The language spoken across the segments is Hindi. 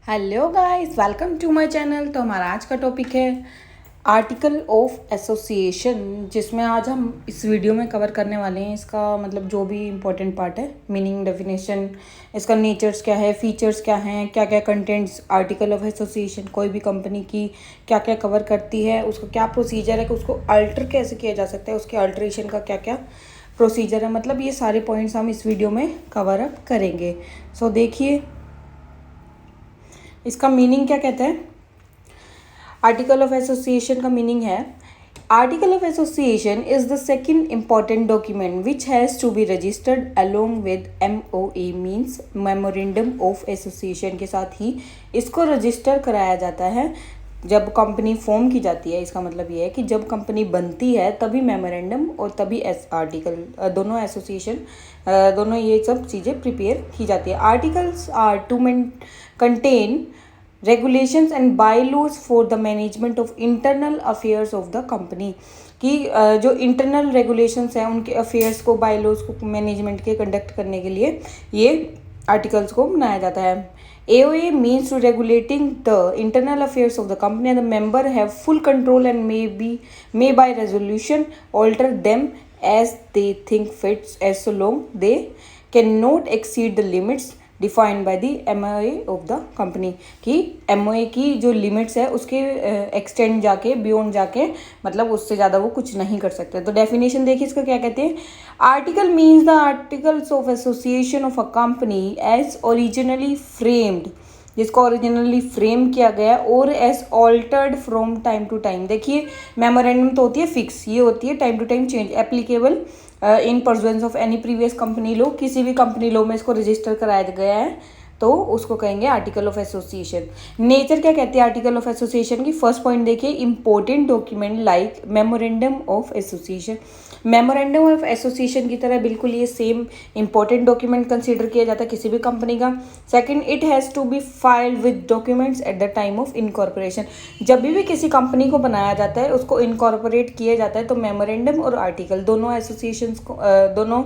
Hello guys, welcome to my channel. तो हमारा आज का टॉपिक है आर्टिकल ऑफ एसोसिएशन, जिसमें आज हम इस वीडियो में कवर करने वाले हैं इसका मतलब जो भी इम्पोर्टेंट पार्ट है, मीनिंग, डेफिनेशन, इसका नेचर्स क्या है, फीचर्स क्या हैं, क्या क्या कंटेंट्स आर्टिकल ऑफ एसोसिएशन कोई भी कंपनी की क्या क्या कवर करती है, उसका क्या प्रोसीजर है कि उसको अल्टर कैसे किया जा सकता है, उसके अल्ट्रेशन का क्या क्या प्रोसीजर है, मतलब ये सारे पॉइंट्स हम इस वीडियो में कवर अप करेंगे। सो देखिए इसका मीनिंग क्या कहता है। आर्टिकल ऑफ एसोसिएशन का मीनिंग है, article of association is the second important document which has to be registered along with MOA means memorandum of association के साथ ही इसको रजिस्टर कराया जाता है जब कंपनी फॉर्म की जाती है। इसका मतलब ये है कि जब कंपनी बनती है तभी मेमोरेंडम और तभी आर्टिकल, दोनों एसोसिएशन, दोनों ये सब चीज़ें प्रिपेयर की जाती है। Articles are to contain regulations and bylaws for the management of internal affairs of the company कि जो इंटरनल रेगुलेशंस हैं उनके अफेयर्स को, बायलॉज को मैनेजमेंट के कंडक्ट करने के लिए ये आर्टिकल्स को बनाया जाता है। AOA means to regulating the internal affairs of the company and the member have full control and may by resolution alter them as they think fits as so long they cannot exceed the limits defined by the MOA of the company कि MOA की जो लिमिट्स है उसके एक्सटेंड जाके, बियॉन्ड जाके, मतलब उससे ज़्यादा वो कुछ नहीं कर सकते। तो डेफिनेशन देखिए इसका क्या कहते हैं। Article means the articles of association of a company as originally framed, जिसको ओरिजिनली फ्रेम किया गया और as altered from time to time. देखिए मेमोरेंडम तो होती है फिक्स, ये होती है time to time change, applicable in pursuance of any previous company law. किसी भी कंपनी लॉ में इसको रजिस्टर कराया गया है तो उसको कहेंगे आर्टिकल ऑफ एसोसिएशन। नेचर क्या कहते हैं आर्टिकल ऑफ एसोसिएशन की। फर्स्ट पॉइंट देखिए, important document like memorandum of association. Memorandum of association की तरह बिल्कुल ये सेम इंपॉर्टेंट डॉक्यूमेंट कंसीडर किया जाता है किसी भी कंपनी का। Second, it has to be filed with documents at the time of incorporation. जब भी किसी कंपनी को बनाया जाता है, उसको इनकॉर्पोरेट किया जाता है, तो मेमोरेंडम और आर्टिकल दोनों एसोसिएशंस को, दोनों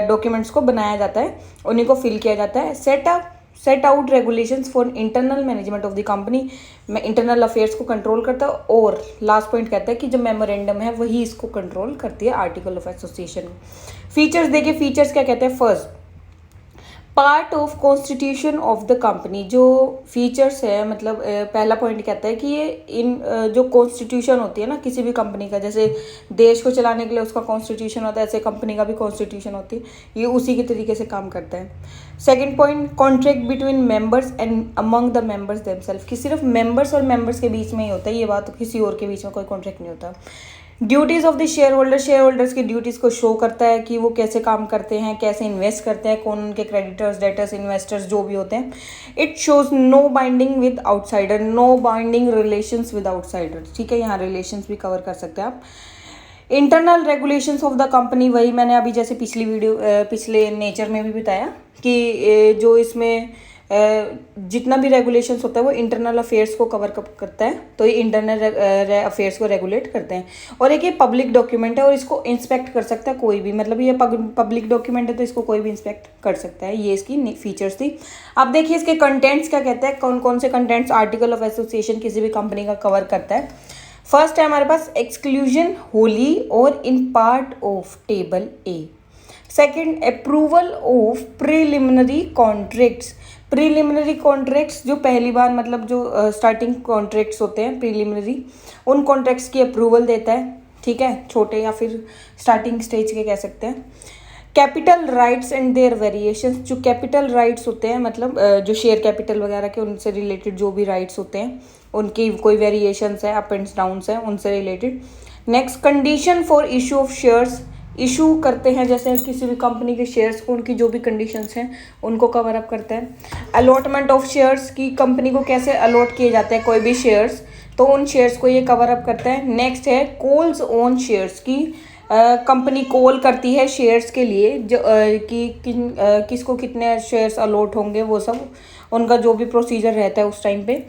डॉक्यूमेंट्स को बनाया जाता है, उन्हीं को फिल किया जाता है। Set out regulations for internal management of the company, internal affairs को कंट्रोल करता है। और लास्ट पॉइंट कहता है कि जो मेमोरेंडम है वही इसको कंट्रोल करती है, आर्टिकल ऑफ एसोसिएशन। फीचर्स देखिए, फीचर्स क्या कहते हैं। First, part of constitution of the company. जो फीचर्स है, मतलब पहला पॉइंट कहता है कि ये इन जो कॉन्स्टिट्यूशन होती है ना किसी भी कंपनी का, जैसे देश को चलाने के लिए उसका कॉन्स्टिट्यूशन होता है, ऐसे कंपनी का भी कॉन्स्टिट्यूशन होती है, ये उसी के तरीके से काम करता है। Second point, contract between members and among the members themselves, कि सिर्फ मेंबर्स और मेंबर्स के बीच में ही होता है ये बात, किसी और के बीच में कोई कॉन्ट्रैक्ट नहीं होता। Duties of the share holder, share holders की ड्यूटीज़ को शो करता है कि वो कैसे काम करते हैं, कैसे इन्वेस्ट करते हैं, कौन उनके क्रेडिटर्स, डेटर्स, इन्वेस्टर्स जो भी होते हैं। It shows no binding with outsider, no binding relations with outsider. ठीक है, यहाँ रिलेशंस भी कवर कर सकते हैं आप। Internal regulations of the company, वही मैंने अभी जैसे पिछले नेचर में भी बताया कि जो इसमें जितना भी रेगुलेशंस होता है वो इंटरनल अफेयर्स को कवर करता है, तो ये इंटरनल अफेयर्स को रेगुलेट करते हैं। और एक ये पब्लिक डॉक्यूमेंट है और इसको इंस्पेक्ट कर सकता है कोई भी, मतलब ये पब्लिक डॉक्यूमेंट है तो इसको कोई भी इंस्पेक्ट कर सकता है। ये इसकी फीचर्स थी। अब देखिए इसके कंटेंट्स क्या कहते हैं, कौन कौन से कंटेंट्स आर्टिकल ऑफ एसोसिएशन किसी भी कंपनी का कवर करता है। फर्स्ट है हमारे पास एक्सक्लूजन होली और in part of table A. Second, approval of preliminary contracts. Preliminary contracts जो पहली बार, मतलब जो स्टार्टिंग कॉन्ट्रैक्ट्स होते हैं प्रीलिमिनरी, उन कॉन्ट्रैक्ट्स की अप्रूवल देता है। ठीक है, छोटे या फिर स्टार्टिंग स्टेज के कह सकते हैं। Capital rights and their variations, जो कैपिटल राइट्स होते हैं, मतलब जो शेयर कैपिटल वगैरह के उनसे रिलेटेड जो भी राइट्स होते हैं उनकी कोई वेरिएशंस है, अप एंड डाउन्स है, उनसे related. Next, condition for issue of shares, issue करते हैं जैसे किसी भी कंपनी के शेयर्स को, उनकी जो भी कंडीशंस हैं उनको कवर अप करता है। अलॉटमेंट ऑफ शेयर्स, की कंपनी को कैसे अलॉट किए जाते हैं कोई भी शेयर्स, तो उन शेयर्स को ये कवर अप करता है। नेक्स्ट है कॉल्स ऑन शेयर्स, की कंपनी कॉल करती है शेयर्स के लिए, जो किसको कितने शेयर्स अलॉट होंगे, वो सब उनका जो भी प्रोसीजर रहता है उस टाइम पे,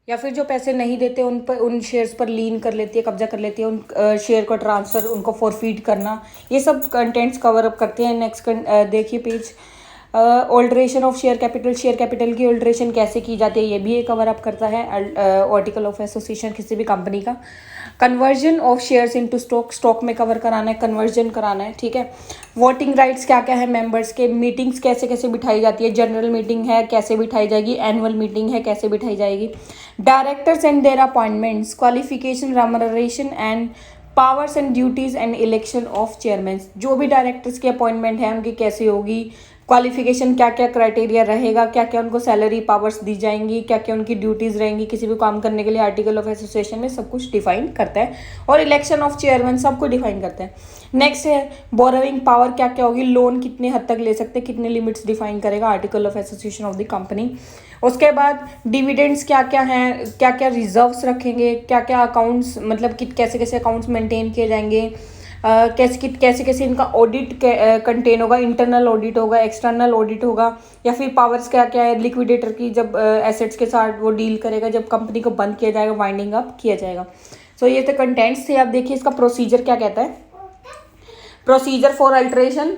या फिर जो पैसे नहीं देते उन पर, उन शेयर्स पर लीन कर लेती है, कब्जा कर लेती है, उन शेयर का ट्रांसफ़र, उनको फॉरफीट करना, ये सब कंटेंट्स कवर अप करते हैं। नेक्स्ट देखिए page, alteration of share capital की ऑल्ट्रेशन कैसे की जाती है ये भी ये कवर अप करता है आर्टिकल ऑफ एसोसिएशन किसी भी कंपनी का। Conversion of shares into stock में कवर कराना है, कन्वर्जन कराना है, ठीक है। वोटिंग राइट्स क्या क्या है मेंबर्स के, मीटिंग्स कैसे कैसे बिठाई जाती है, जनरल मीटिंग है कैसे बिठाई जाएगी, एनुअल मीटिंग है कैसे बिठाई जाएगी, directors and their appointments, qualification, remuneration and powers and duties and election of chairman, जो भी डायरेक्टर्स की अपॉइंटमेंट है उनकी कैसे होगी, क्वालिफिकेशन क्या क्या क्राइटेरिया रहेगा, क्या क्या उनको सैलरी पावर्स दी जाएंगी, क्या क्या उनकी ड्यूटीज़ रहेंगी किसी भी काम करने के लिए, आर्टिकल ऑफ एसोसिएशन में सब कुछ डिफाइन करता है। और इलेक्शन ऑफ चेयरमैन सब कुछ डिफाइन करता है। नेक्स्ट है बोरोइंग पावर क्या क्या होगी, लोन कितने हद तक ले सकते हैं, कितने लिमिट्स डिफाइन करेगा article of association of the company. उसके बाद डिविडेंड्स क्या क्या हैं, क्या क्या रिजर्व्स रखेंगे, क्या क्या अकाउंट्स मतलब कैसे कैसे अकाउंट्स मेंटेन किए जाएंगे, कैसे कैसे इनका ऑडिट कंटेन होगा, इंटरनल ऑडिट होगा, एक्सटर्नल ऑडिट होगा, या फिर पावर्स क्या क्या है लिक्विडेटर की जब एसेट्स के साथ वो डील करेगा, जब कंपनी को बंद किया जाएगा, वाइंडिंग अप किया जाएगा। सो ये तो कंटेंट्स थे। आप देखिए इसका प्रोसीजर क्या कहता है। Procedure for alteration,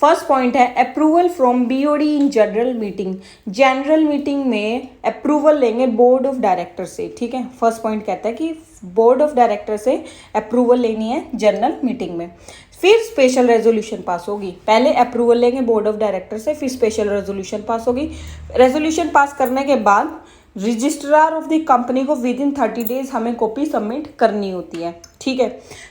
first point है approval from BOD in general meeting, general meeting में अप्रूवल लेंगे बोर्ड ऑफ डायरेक्टर से, ठीक है। फर्स्ट पॉइंट कहता है कि बोर्ड ऑफ डायरेक्टर से अप्रूवल लेनी है जनरल मीटिंग में। फिर स्पेशल रेजोल्यूशन पास होगी, पहले अप्रूवल लेंगे बोर्ड ऑफ डायरेक्टर से, फिर स्पेशल रेजोल्यूशन पास होगी। रेजोल्यूशन पास करने के बाद रजिस्ट्रार ऑफ द कंपनी को विद इन 30 डेज हमें कॉपी सबमिट करनी होती है, ठीक है।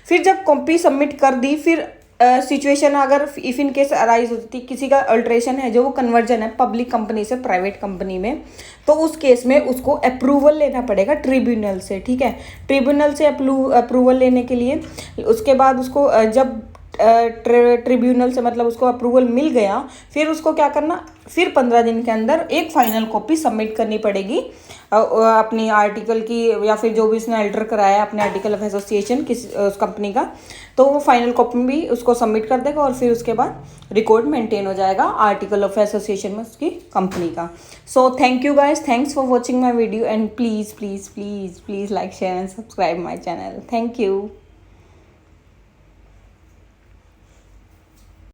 फिर जब कॉपी सबमिट कर दी, फिर सिचुएशन अगर इफ इन केस अराइज होती, किसी का अल्ट्रेशन है जो वो कन्वर्जन है पब्लिक कंपनी से प्राइवेट कंपनी में, तो उस केस में उसको अप्रूवल लेना पड़ेगा ट्रिब्यूनल से, ठीक है। ट्रिब्यूनल से अप्रूवल लेने के लिए उसके बाद उसको जब ट्रिब्यूनल से मतलब उसको अप्रूवल मिल गया, फिर उसको क्या करना, फिर 15 दिन के अंदर एक फाइनल कॉपी सबमिट करनी पड़ेगी अपनी आर्टिकल की, या फिर जो भी उसने अल्टर कराया अपने आर्टिकल ऑफ एसोसिएशन किस उस कंपनी का, तो वो फाइनल कॉपी भी उसको सबमिट कर देगा और फिर उसके बाद रिकॉर्ड मेंटेन हो जाएगा आर्टिकल ऑफ एसोसिएशन में उसकी कंपनी का। So thank you guys, thanks for watching my video and please please please please like share and subscribe my channel. Thank you.